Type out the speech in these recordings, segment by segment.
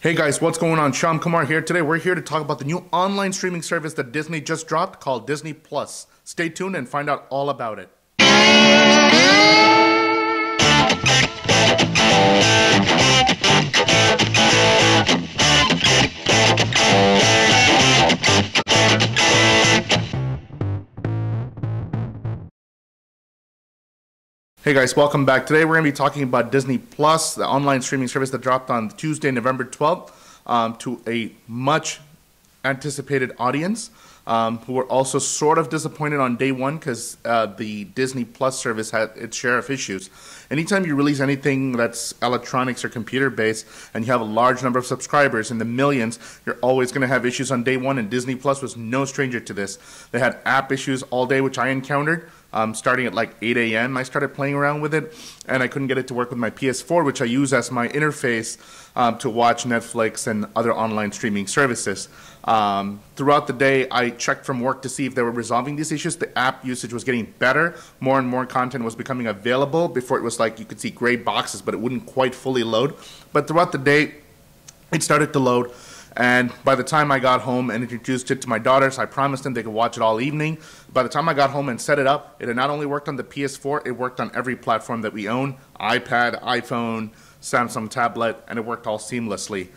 Hey guys, what's going on? Sham Kumar here. Today we're here to talk about the new online streaming service that Disney just dropped called Disney Plus. Stay tuned and find out all about it. Hey guys, welcome back. Today we're going to be talking about Disney Plus, the online streaming service that dropped on Tuesday, November 12th, to a much anticipated audience who were also sort of disappointed on day one because the Disney Plus service had its share of issues. Anytime you release anything that's electronics or computer based and you have a large number of subscribers in the millions, you're always going to have issues on day one, and Disney Plus was no stranger to this. They had app issues all day, which I encountered. Starting at like 8 a.m. I started playing around with it, and I couldn't get it to work with my PS4, which I use as my interface to watch Netflix and other online streaming services. Throughout the day, I checked from work to see if they were resolving these issues. The app usage was getting better. More and more content was becoming available. Before it was like you could see gray boxes, but it wouldn't quite fully load. But throughout the day, it started to load. And by the time I got home and introduced it to my daughters, I promised them they could watch it all evening. By the time I got home and set it up, it had not only worked on the PS4, it worked on every platform that we own: iPad, iPhone, Samsung tablet, and it worked all seamlessly.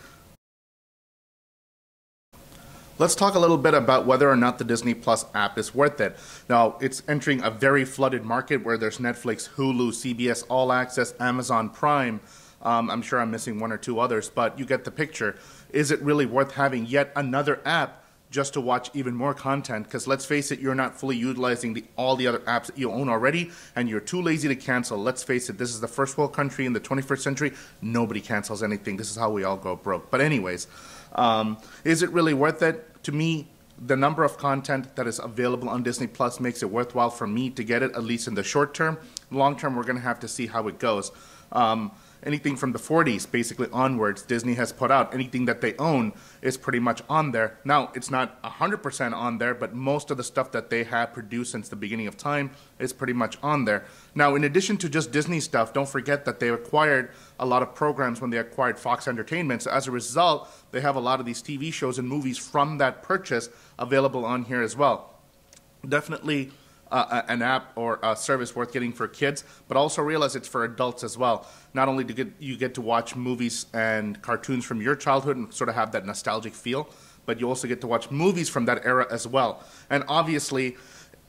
Let's talk a little bit about whether or not the Disney Plus app is worth it. Now, it's entering a very flooded market where there's Netflix, Hulu, CBS All Access, Amazon Prime. I'm sure I'm missing one or two others, but you get the picture. Is it really worth having yet another app just to watch even more content? Because let's face it, you're not fully utilizing all the other apps that you own already, and you're too lazy to cancel. Let's face it, this is the first world country in the 21st century. Nobody cancels anything. This is how we all go broke. But anyways, is it really worth it? To me, the number of content that is available on Disney Plus makes it worthwhile for me to get it, at least in the short term. Long term, we're going to have to see how it goes. Anything from the 40s, basically onwards, Disney has put out. Anything that they own is pretty much on there. Now, it's not 100% on there, but most of the stuff that they have produced since the beginning of time is pretty much on there. Now, in addition to just Disney stuff, don't forget that they acquired a lot of programs when they acquired Fox Entertainment. So as a result, they have a lot of these TV shows and movies from that purchase available on here as well. Definitely an app or a service worth getting for kids, but also realize it's for adults as well. Not only do you get to watch movies and cartoons from your childhood and sort of have that nostalgic feel, but you also get to watch movies from that era as well. And obviously,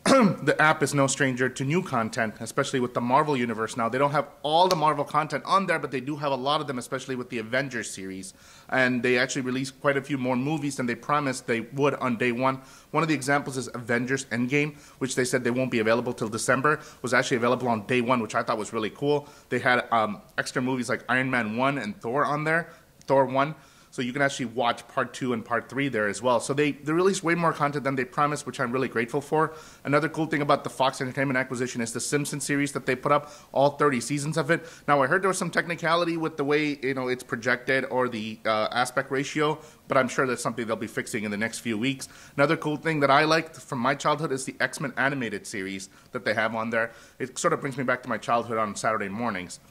the app is no stranger to new content, especially with the Marvel universe now. They don't have all the Marvel content on there, but they do have a lot of them, especially with the Avengers series. And they actually released quite a few more movies than they promised they would on day one. One of the examples is Avengers Endgame, which they said they won't be available till December, was actually available on day one, which I thought was really cool. They had extra movies like Iron Man 1 and Thor on there, Thor 1. So you can actually watch part 2 and part 3 there as well. So they released way more content than they promised, which I'm really grateful for. Another cool thing about the Fox Entertainment acquisition is the Simpsons series that they put up, all 30 seasons of it. Now, I heard there was some technicality with the way it's projected or the aspect ratio, but I'm sure that's something they'll be fixing in the next few weeks. Another cool thing that I liked from my childhood is the X-Men animated series that they have on there. It sort of brings me back to my childhood on Saturday mornings.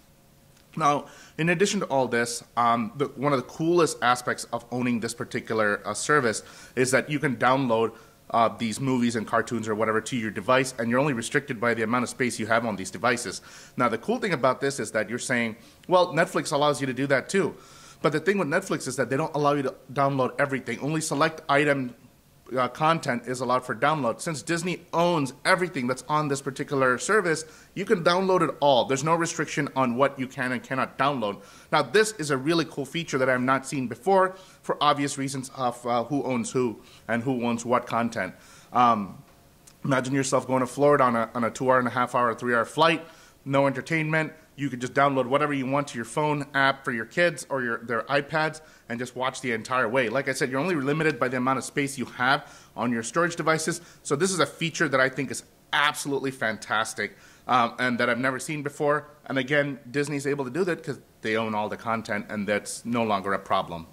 Now, in addition to all this, one of the coolest aspects of owning this particular service is that you can download these movies and cartoons or whatever to your device, and you're only restricted by the amount of space you have on these devices. Now, the cool thing about this is that you're saying, well, Netflix allows you to do that too. But the thing with Netflix is that they don't allow you to download everything. Only select item content is allowed for download. Since Disney owns everything that's on this particular service, you can download it all. There's no restriction on what you can and cannot download. Now, this is a really cool feature that I've not seen before for obvious reasons of who owns who and who owns what content. Imagine yourself going to Florida on a 2.5 hour, 3-hour flight, no entertainment. You could just download whatever you want to your phone app for your kids or their iPads and just watch the entire way. Like I said, you're only limited by the amount of space you have on your storage devices. So this is a feature that I think is absolutely fantastic and that I've never seen before. And again, Disney's able to do that because they own all the content, and that's no longer a problem.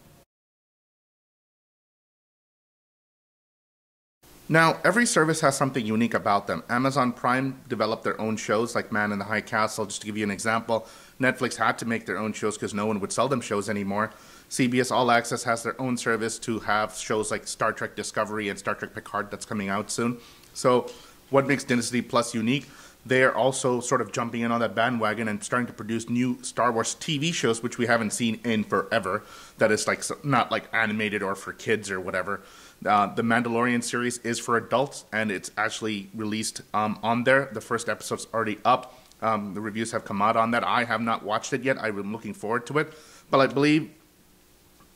Now, every service has something unique about them. Amazon Prime developed their own shows like Man in the High Castle, just to give you an example. Netflix had to make their own shows because no one would sell them shows anymore. CBS All Access has their own service to have shows like Star Trek Discovery and Star Trek Picard that's coming out soon. So what makes Disney Plus unique? They are also sort of jumping in on that bandwagon and starting to produce new Star Wars TV shows, which we haven't seen in forever. That is like not like animated or for kids or whatever. The Mandalorian series is for adults, and it's actually released on there. The first episode's already up. The reviews have come out on that. I have not watched it yet. I'm looking forward to it. But I believe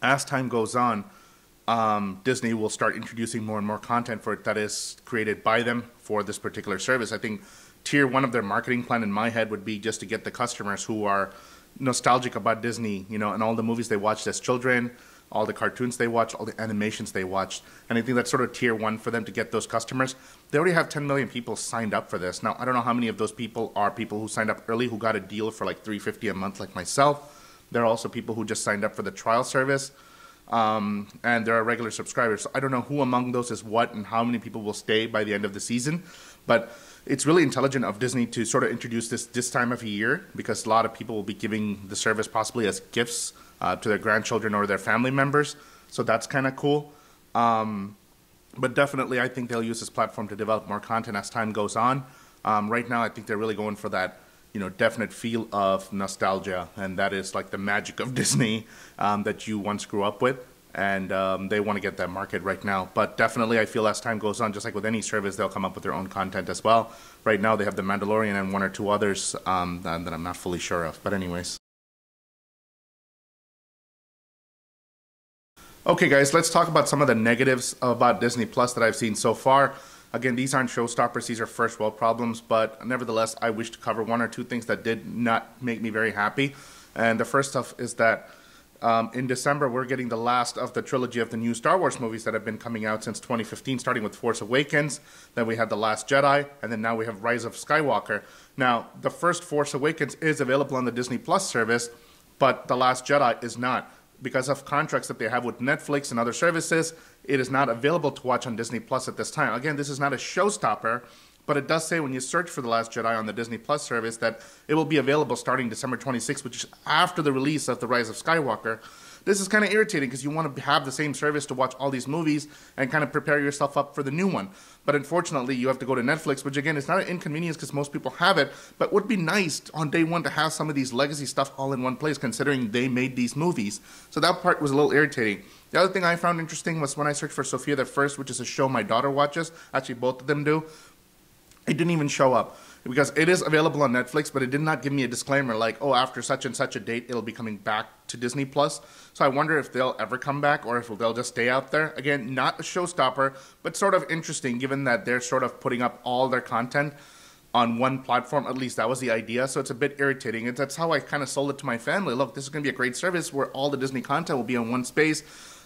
as time goes on, Disney will start introducing more and more content for it that is created by them for this particular service. I think tier one of their marketing plan in my head would be just to get the customers who are nostalgic about Disney, you know, and all the movies they watched as children, all the cartoons they watched, all the animations they watched. And I think that's sort of tier one for them to get those customers. They already have 10 million people signed up for this. Now, I don't know how many of those people are people who signed up early who got a deal for like $3.50 a month like myself. There are also people who just signed up for the trial service. And there are regular subscribers. So I don't know who among those is what and how many people will stay by the end of the season. But it's really intelligent of Disney to sort of introduce this time of year, because a lot of people will be giving the service possibly as gifts to their grandchildren or their family members. So that's kind of cool. But definitely, I think they'll use this platform to develop more content as time goes on. Right now, I think they're really going for that, you know, definite feel of nostalgia, and that is like the magic of Disney that you once grew up with. And they want to get that market right now. But definitely, I feel as time goes on, just like with any service, they'll come up with their own content as well. Right now, they have The Mandalorian and one or two others that I'm not fully sure of. But anyways. Okay, guys, let's talk about some of the negatives about Disney Plus that I've seen so far. Again, these aren't showstoppers. These are first world problems. But nevertheless, I wish to cover one or two things that did not make me very happy. And the first stuff is that in December, we're getting the last of the trilogy of the new Star Wars movies that have been coming out since 2015, starting with Force Awakens. Then we had The Last Jedi, and then now we have Rise of Skywalker. Now, the first Force Awakens is available on the Disney Plus service, but The Last Jedi is not. Because of contracts that they have with Netflix and other services, it is not available to watch on Disney Plus at this time. Again, this is not a showstopper, but it does say when you search for The Last Jedi on the Disney Plus service that it will be available starting December 26th, which is after the release of The Rise of Skywalker. This is kind of irritating because you want to have the same service to watch all these movies and kind of prepare yourself up for the new one. But unfortunately, you have to go to Netflix, which again is not an inconvenience because most people have it, but would be nice on day one to have some of these legacy stuff all in one place considering they made these movies. So that part was a little irritating. The other thing I found interesting was when I searched for Sophia the First, which is a show my daughter watches, actually both of them do, it didn't even show up because it is available on Netflix, but it did not give me a disclaimer like, oh, after such and such a date, it'll be coming back to Disney Plus. So I wonder if they'll ever come back or if they'll just stay out there. Again, not a showstopper, but sort of interesting given that they're sort of putting up all their content on one platform. At least that was the idea. So it's a bit irritating. That's how I kind of sold it to my family. Look, this is going to be a great service where all the Disney content will be on one space.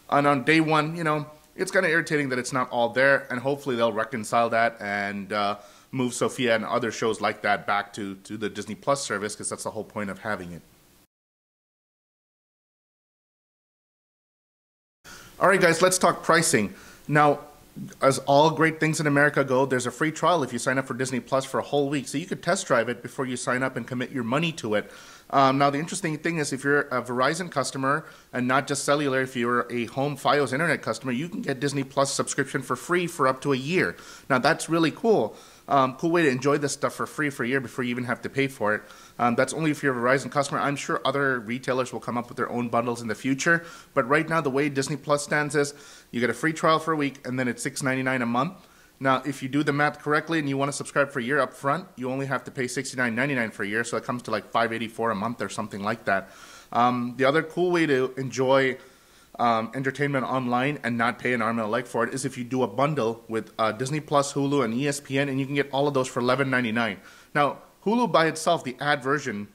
And on day one, you know, it's kind of irritating that it's not all there. And hopefully they'll reconcile that and move Sophia and other shows like that back to the Disney Plus service, because that's the whole point of having it. All right, guys, let's talk pricing. Now, as all great things in America go, there's a free trial if you sign up for Disney Plus for a whole week. So you could test drive it before you sign up and commit your money to it. Now, the interesting thing is if you're a Verizon customer and not just cellular, if you're a home Fios internet customer, you can get Disney Plus subscription for free for up to a year. Now, that's really cool. Cool way to enjoy this stuff for free for a year before you even have to pay for it. That's only if you're a Verizon customer. I'm sure other retailers will come up with their own bundles in the future. But right now, the way Disney Plus stands is you get a free trial for a week, and then it's $6.99 a month. Now, if you do the math correctly and you want to subscribe for a year up front, you only have to pay $69.99 for a year, so it comes to like $5.84 a month or something like that. The other cool way to enjoy entertainment online and not pay an arm and a leg for it is if you do a bundle with Disney Plus, Hulu, and ESPN, and you can get all of those for $11.99. Now, Hulu by itself, the ad version,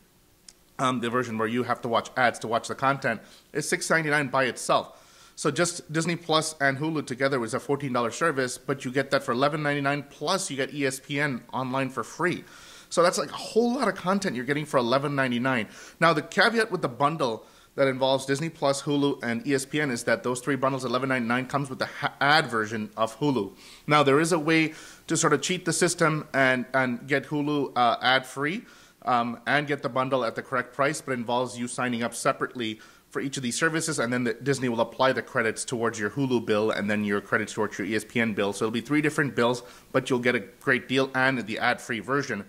the version where you have to watch ads to watch the content, is $6.99 by itself. So just Disney Plus and Hulu together was a $14 service, but you get that for $11.99, plus you get ESPN online for free. So that's like a whole lot of content you're getting for $11.99. Now, the caveat with the bundle that involves Disney Plus, Hulu, and ESPN is that those three bundles, $11.99, comes with the ad version of Hulu. Now, there is a way to sort of cheat the system and get Hulu ad-free and get the bundle at the correct price, but it involves you signing up separately for each of these services, and then Disney will apply the credits towards your Hulu bill and then your credits towards your ESPN bill. So it'll be 3 different bills, but you'll get a great deal and the ad-free version.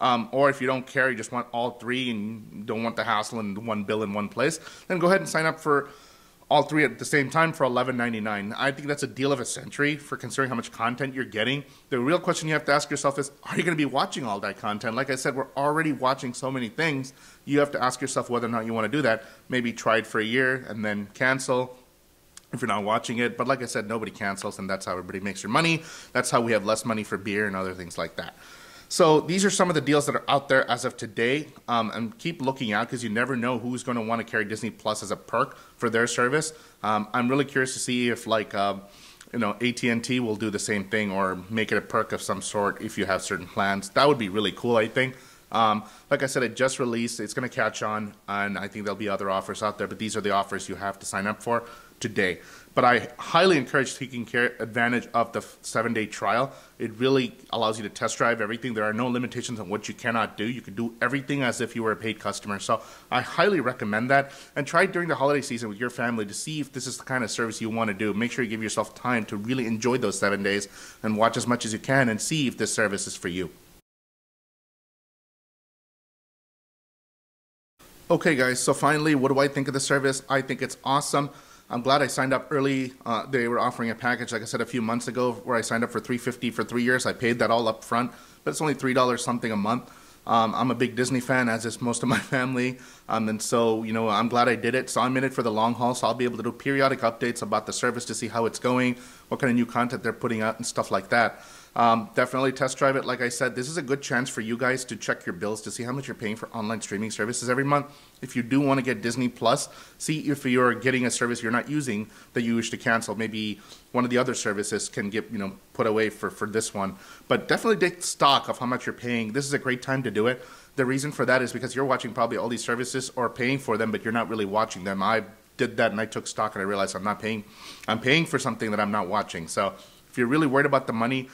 Or if you don't care, you just want all 3 and don't want the hassle and one bill in one place, then go ahead and sign up for all 3 at the same time for $11.99. I think that's a deal of a century for considering how much content you're getting. The real question you have to ask yourself is, are you going to be watching all that content? Like I said, we're already watching so many things. You have to ask yourself whether or not you want to do that. Maybe try it for a year and then cancel if you're not watching it. But like I said, nobody cancels, and that's how everybody makes their money. That's how we have less money for beer and other things like that. So these are some of the deals that are out there as of today, and keep looking out because you never know who's going to want to carry Disney Plus as a perk for their service. I'm really curious to see if AT&T will do the same thing or make it a perk of some sort if you have certain plans. That would be really cool, I think. Like I said, it just released. It's going to catch on, and I think there'll be other offers out there, but these are the offers you have to sign up for today. But I highly encourage taking advantage of the 7-day trial. It really allows you to test drive everything. There are no limitations on what you cannot do. You can do everything as if you were a paid customer. So I highly recommend that. And try during the holiday season with your family to see if this is the kind of service you want to do. Make sure you give yourself time to really enjoy those 7 days and watch as much as you can and see if this service is for you. Okay guys, so finally, what do I think of the service? I think it's awesome. I'm glad I signed up early. They were offering a package, like I said, a few months ago where I signed up for $350 for 3 years. I paid that all up front, but it's only $3 something a month. I'm a big Disney fan, as is most of my family, and so, I'm glad I did it. So I'm in it for the long haul, so I'll be able to do periodic updates about the service to see how it's going, what kind of new content they're putting out and stuff like that. Definitely test drive it. Like I said, this is a good chance for you guys to check your bills to see how much you're paying for online streaming services every month. If you do want to get Disney Plus, see if you're getting a service you're not using that you wish to cancel. Maybe one of the other services can get put away for this one. But definitely take stock of how much you're paying. This is a great time to do it. The reason for that is because you're watching probably all these services or paying for them, but you're not really watching them. I did that and I took stock and I realized I'm paying for something that I'm not watching. So if you're really worried about the money,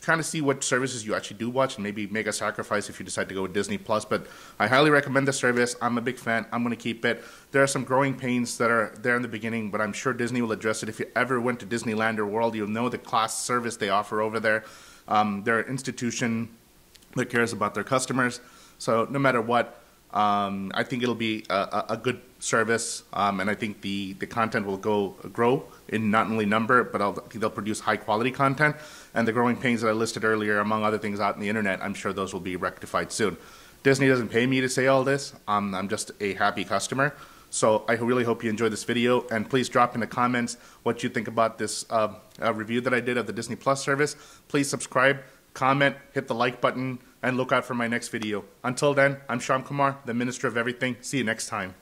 kind of see what services you actually do watch and maybe make a sacrifice if you decide to go with Disney Plus. But I highly recommend the service. I'm a big fan. I'm going to keep it. There are some growing pains that are there in the beginning, but I'm sure Disney will address it. If you ever went to Disneyland or World, you'll know the class service they offer over there. They're an institution that cares about their customers. So no matter what, I think it'll be a good service, and I think the content will grow in not only number, but I think they'll produce high quality content. And the growing pains that I listed earlier, among other things out in the internet, I'm sure those will be rectified soon. Disney doesn't pay me to say all this. I'm just a happy customer. So I really hope you enjoyed this video, and please drop in the comments what you think about this review that I did of the Disney Plus service. Please subscribe, comment, hit the like button, and look out for my next video. Until then, I'm Shyam Kumar, the Minister of Everything. See you next time.